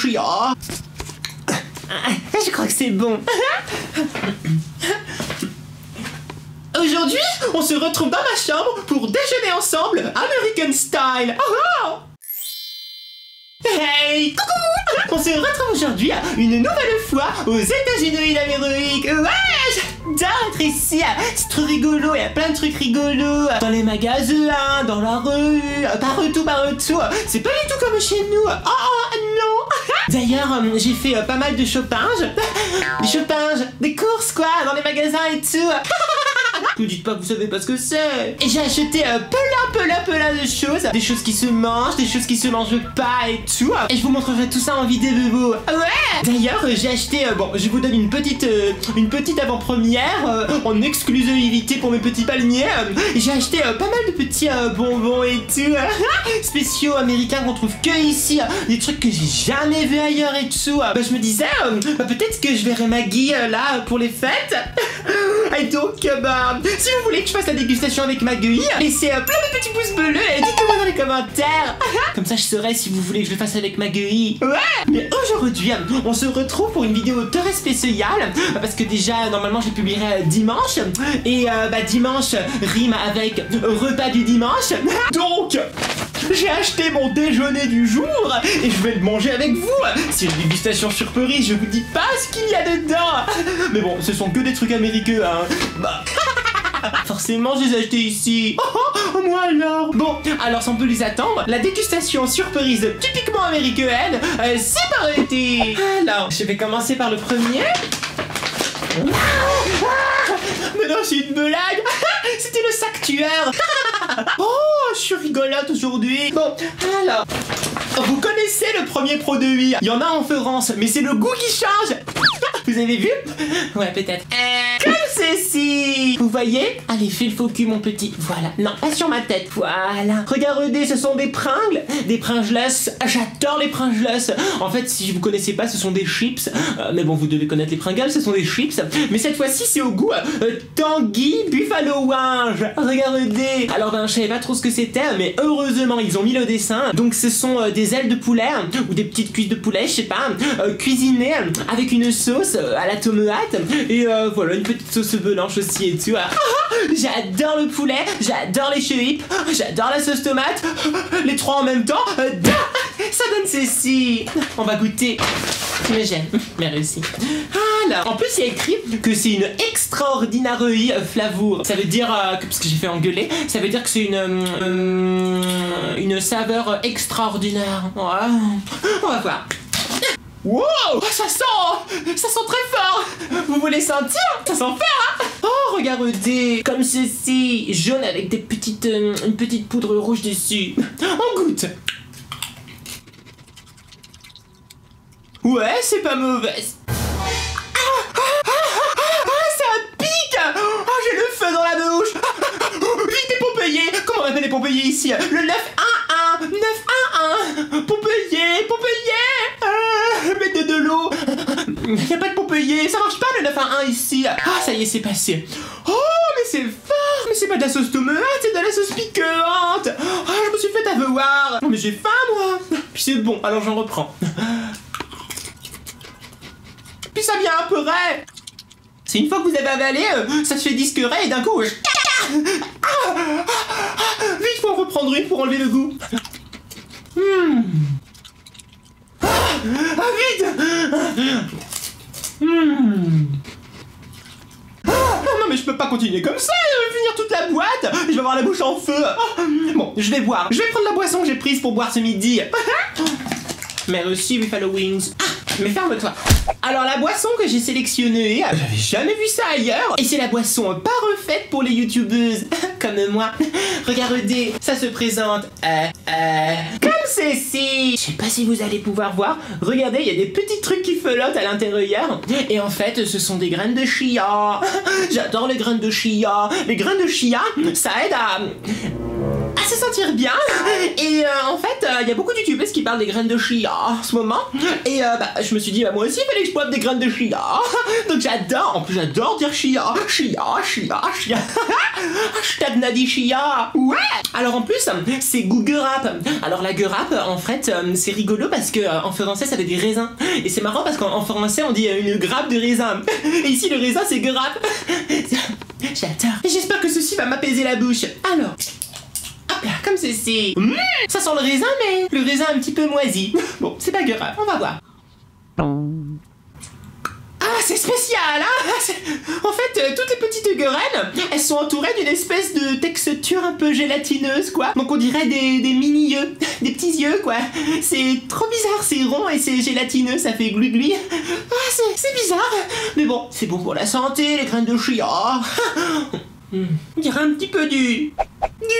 chia. Je crois que c'est bon. Aujourd'hui, on se retrouve dans ma chambre pour déjeuner ensemble, American style. Hey, coucou. On se retrouve aujourd'hui une nouvelle fois aux États-Unis d'Amérique. Ouais, j'adore être ici. C'est trop rigolo, il y a plein de trucs rigolos. Dans les magasins, dans la rue, partout. C'est pas du tout comme chez nous. Oh non. D'ailleurs, j'ai fait pas mal de shopping. Des courses quoi, dans les magasins et tout. Ne dites pas que vous savez pas ce que c'est. Et j'ai acheté plein de choses. Des choses qui se mangent, des choses qui se mangent pas et tout. Et je vous montrerai tout ça en vidéo. Ouais. D'ailleurs, j'ai acheté, bon, je vous donne une petite avant-première en exclusivité pour mes petits palmiers. J'ai acheté pas mal de petits bonbons et tout. Spéciaux américains qu'on trouve que ici. Des trucs que j'ai jamais vu ailleurs et tout. Bah, je me disais, peut-être que je verrai Maggie là pour les fêtes. Et donc, si vous voulez que je fasse la dégustation avec Maggie, laissez plein de petits pouces bleus et dites-moi dans les commentaires. Comme ça, je saurai si vous voulez que je le fasse avec Maggie. Ouais. Mais aujourd'hui, on se retrouve pour une vidéo très spéciale. Parce que déjà, normalement, je publierai dimanche. Et dimanche rime avec repas du dimanche. Donc, j'ai acheté mon déjeuner du jour et je vais le manger avec vous. C'est une dégustation surprise, je vous dis pas ce qu'il y a dedans. Mais bon, ce sont que des trucs américains, hein. Forcément, je les ai achetés ici. Moi alors. Bon, alors sans plus les attendre, la dégustation surprise typiquement américaine, c'est parti. Alors, je vais commencer par le premier. Mais non, c'est une blague. C'était le sac tueur. Oh, je suis rigolote aujourd'hui. Bon, alors, vous connaissez le premier produit. Il y en a en France, mais c'est le goût qui change. Vous avez vu? Ouais, peut-être. Comme ceci. Vous voyez? Allez, fais le faux cul, mon petit. Voilà. Non, pas sur ma tête. Voilà. Regardez, ce sont des pringles. Des pringless. J'adore les pringless. En fait, si vous connaissez pas, ce sont des chips. Mais bon, vous devez connaître les pringles. Ce sont des chips. Mais cette fois-ci, c'est au goût Tangy Buffalo Wings. Regardez. Alors, je savais pas trop ce que c'était, mais heureusement, ils ont mis le dessin. Donc, ce sont des ailes de poulet ou des petites cuisses de poulet, je sais pas, cuisinées avec une sauce à la tomate et voilà, une petite sauce blanche aussi et tout. J'adore le poulet, j'adore les chips, j'adore la sauce tomate, les trois en même temps. Ça donne ceci. On va goûter. Mais j'aime. Merci. Alors, en plus, il y a écrit que c'est une extraordinaire flavour. Ça veut dire, parce que j'ai fait engueuler, ça veut dire que c'est une saveur extraordinaire. Ouais. On va voir. Wow, ça sent très fort. Vous voulez sentir? Ça sent fort, hein? Oh, regardez, comme ceci, jaune avec des petites, une petite poudre rouge dessus. On goûte. Ouais, c'est pas mauvais. Ça pique. J'ai le feu dans la bouche. Vite les Popeyes. Comment on appelle les Popeyes ici? Le 911. 911. Popeyes. Mettez de l'eau. Y'a pas de Popeyes. Ça marche pas le 911 ici. Ça y est, c'est passé. Oh, mais c'est fort. Mais c'est pas de la sauce tomate, c'est de la sauce piquante. Je me suis fait avoir. Mais j'ai faim, moi. Puis c'est bon, alors j'en reprends. Puis ça vient un peu raide. C'est une fois que vous avez avalé, ça se fait disquerait et d'un coup... Vite, faut en reprendre une pour enlever le goût. Vite. Non mais je peux pas continuer comme ça, je vais finir toute la boîte. Je vais avoir la bouche en feu. Bon, je vais boire. Je vais prendre la boisson que j'ai prise pour boire ce midi. Merci Buffalo Wings. Mais ferme-toi. Alors la boisson que j'ai sélectionnée, j'avais jamais vu ça ailleurs. Et c'est la boisson parfaite pour les youtubeuses comme moi. Regardez, ça se présente comme ceci. Je sais pas si vous allez pouvoir voir. Regardez, il y a des petits trucs qui flottent à l'intérieur. Et en fait, ce sont des graines de chia. J'adore les graines de chia. Les graines de chia, ça aide à se sentir sentir bien. Et en fait, il y a beaucoup de youtubeuses qui parlent des graines de chia en ce moment. Et je me suis dit, moi aussi, il fallait que je boive des graines de chia. Donc j'adore, en plus j'adore dire chia. Hashtag Nadi Chia. Ouais. Alors en plus, c'est Gougerap. Alors la gueurap, en fait, c'est rigolo parce que en français, ça veut dire raisin. Et c'est marrant parce qu'en français, on dit une grappe de raisin. Et ici, le raisin, c'est gueurap. J'adore. Et j'espère que ceci va m'apaiser la bouche. Alors, hop là, comme ceci. Ça sent le raisin, mais le raisin un petit peu moisi. Bon, c'est pas grave, on va voir. Ah, c'est spécial, hein. En fait, toutes les petites graines, elles sont entourées d'une espèce de texture un peu gélatineuse, quoi. Donc on dirait des mini-yeux, des petits yeux, quoi. C'est trop bizarre, c'est rond et c'est gélatineux, ça fait glu-glu. Ah, c'est bizarre. Mais bon, c'est bon pour la santé, les graines de chia. On dirait un petit peu du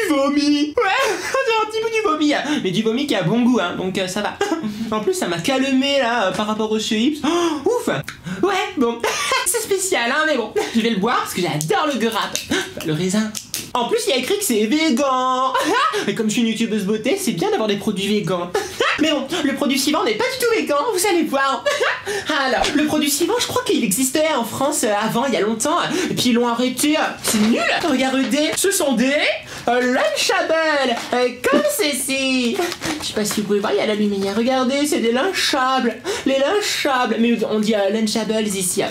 vomi. Ouais, on dirait un petit peu du vomi. Mais du vomi qui a bon goût, hein, donc ça va. En plus, ça m'a calmé, là, par rapport aux chips. Oh, ouf. Ouais, bon, c'est spécial, hein, mais bon. Je vais le boire parce que j'adore le gueurap. Le raisin. En plus, il y a écrit que c'est végan. Et comme je suis une youtubeuse beauté, c'est bien d'avoir des produits végans. Mais bon, le produit suivant n'est pas du tout végan, vous allez voir. Alors, le produit suivant, je crois qu'il existait en France avant, il y a longtemps. Et puis ils l'ont arrêté. C'est nul. Regardez, ce sont des Lunchables. Comme ceci. Je sais pas si vous pouvez voir, il y a la lumière. Regardez, c'est des Lunchables. Les Lunchables. Mais on dit Lunchables ici.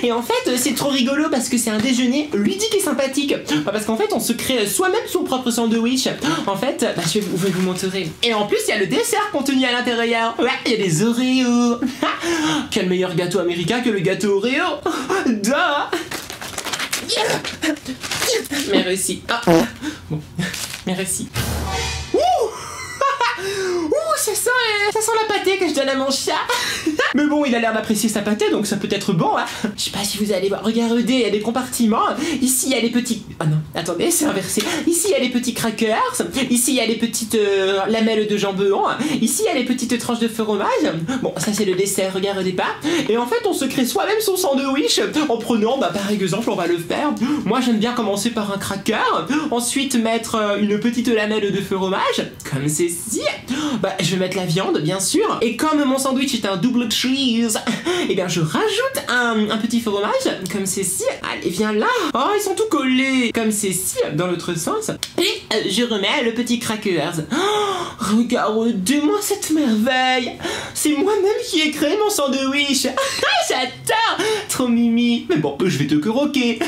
Et en fait, c'est trop rigolo parce que c'est un déjeuner ludique et sympathique. Parce qu'en fait, on se crée soi-même son propre sandwich. En fait, je vais vous montrer. Et en plus, il y a le dessert contenu à l'intérieur. Ouais, il y a des Oreos. Quel meilleur gâteau américain que le gâteau Oreo. Duh. Merci. Ah. Bon, merci. Ça sent la pâtée que je donne à mon chat. Mais bon, il a l'air d'apprécier sa pâtée, donc ça peut être bon, hein. Je sais pas si vous allez voir. Regardez, il y a des compartiments. Ici, il y a les petits... Ah non, attendez, c'est inversé. Ici, il y a les petits crackers. Ici, il y a les petites lamelles de jambon. Ici, il y a les petites tranches de fromage. Bon, ça, c'est le dessert, regardez pas. Et en fait, on se crée soi-même son sandwich en prenant, par exemple, on va le faire. Moi, j'aime bien commencer par un cracker. Ensuite, mettre une petite lamelle de fromage, comme ceci. Je vais mettre la viande, bien sûr. Et comme mon sandwich est un double cheese, et bien je rajoute un petit fromage, comme ceci. Allez, viens là. Oh, ils sont tout collés, comme ceci, dans l'autre sens. Et je remets le petit crackers. Oh, regardez-moi cette merveille. C'est moi-même qui ai créé mon sandwich. J'adore. Trop mimi. Mais bon, je vais te croquer.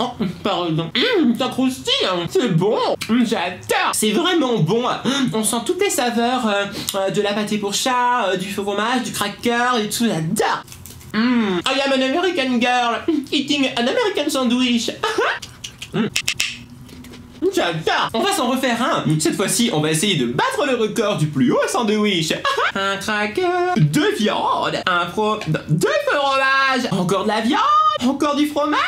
Oh, pardon. Ça croustille, c'est bon. J'adore. C'est vraiment bon. On sent toutes les saveurs de la pâté pour chat, du fromage, du cracker et tout. J'adore. I am an American girl eating an American sandwich. J'adore. On va s'en refaire un. Cette fois-ci, on va essayer de battre le record du plus haut sandwich. Un cracker, de viande, de fromage, encore de la viande, encore du fromage,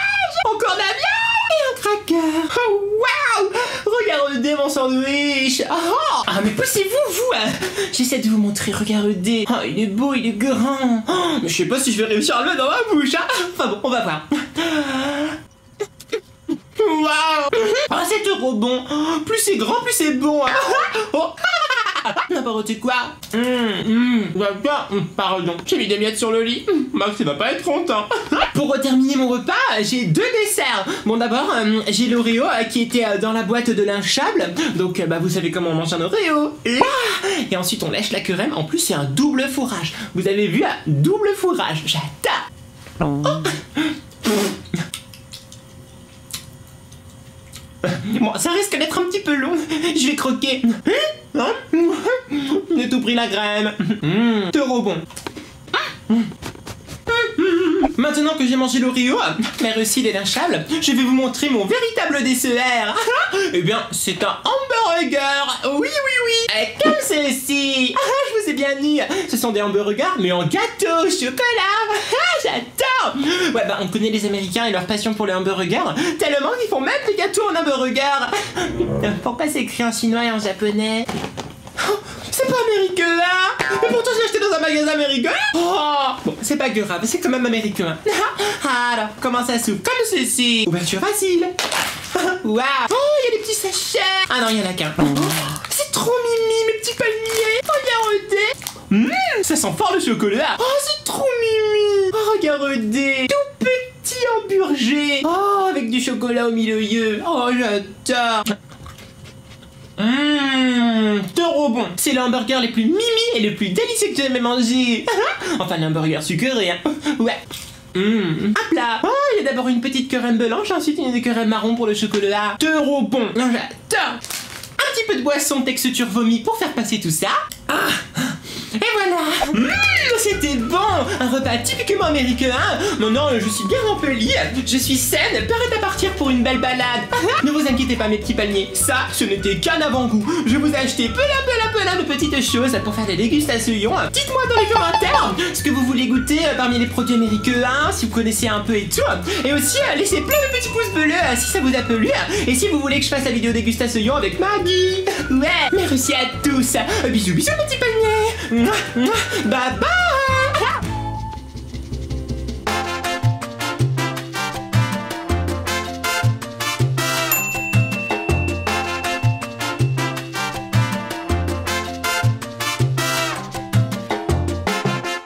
encore de la viande et un cracker. Oh, waouh. Regardez mon sandwich. Ah, mais poussez-vous, vous. J'essaie de vous montrer, regardez. Oh, il est beau, il est grand. Oh, mais je sais pas si je vais réussir à le mettre dans ma bouche. Enfin bon, on va voir. Waouh. Oh, c'est trop bon. Plus c'est grand, plus c'est bon. Oh. N'importe quoi. Pardon, j'ai mis des miettes sur le lit. Max, il va pas être content. Pour terminer mon repas, j'ai deux desserts. Bon, d'abord, j'ai l'Oreo qui était dans la boîte de Lunchable. Donc, vous savez comment on mange un Oreo. Et ensuite, on lèche la crème. En plus, c'est un double fourrage. Vous avez vu, un double fourrage. J'adore. Bon, ça risque d'être un petit peu long. Je vais croquer. J'ai tout pris la crème. Trop bon. Maintenant que j'ai mangé l'Oreo, mais aussi des Lunchables, je vais vous montrer mon véritable dessert. Eh bien, c'est un hamburger. Oui, oui, oui. Comme ceci. Je vous ai bien dit. Ce sont des hamburgers, mais en gâteau au chocolat. J'adore. Ouais, on connaît les Américains et leur passion pour les hamburgers, tellement qu'ils font même des gâteaux en hamburger. Pourquoi c'est écrit en chinois et en japonais? C'est pas américain, mais pourtant j'ai acheté dans un magasin américain. Bon, c'est pas grave, c'est quand même américain. Alors, comment ça s'ouvre? Comme ceci. Ouverture facile. Waouh. Oh, il y les petits sachets. Ah non, il y en a qu'un. Oh, c'est trop mimi, mes petits palmiers. Regardez. Ça sent fort le chocolat. Oh, c'est trop mimi. Oh, regardez. Tout petit hamburger. Oh, avec du chocolat au milieu. Oh, j'adore. Trop bon. C'est le hamburger les plus mimi et le plus délicieux que j'ai jamais mangé. Enfin, l'hamburger sucré, hein. Ouais. Hop là. Oh, il y a d'abord une petite crème blanche, ensuite une crème marron pour le chocolat. Trop bon. J'adore. Un petit peu de boisson texture vomi pour faire passer tout ça. Et voilà. C'était bon. Un repas typiquement américain. Maintenant, je suis bien rempli. Je suis saine, prête à partir pour une belle balade. Ne vous inquiétez pas, mes petits palmiers. Ça, ce n'était qu'un avant-goût. Je vous ai acheté plein de petites choses pour faire des dégustations. Dites-moi dans les commentaires ce que vous voulez goûter parmi les produits américains, si vous connaissez un peu et tout. Et aussi, laissez plein de petits pouces bleus si ça vous a plu. Et si vous voulez que je fasse la vidéo dégustation avec Maggie. Ouais. Merci à tous. Bisous, bisous, mes petits palmiers. Bye bye.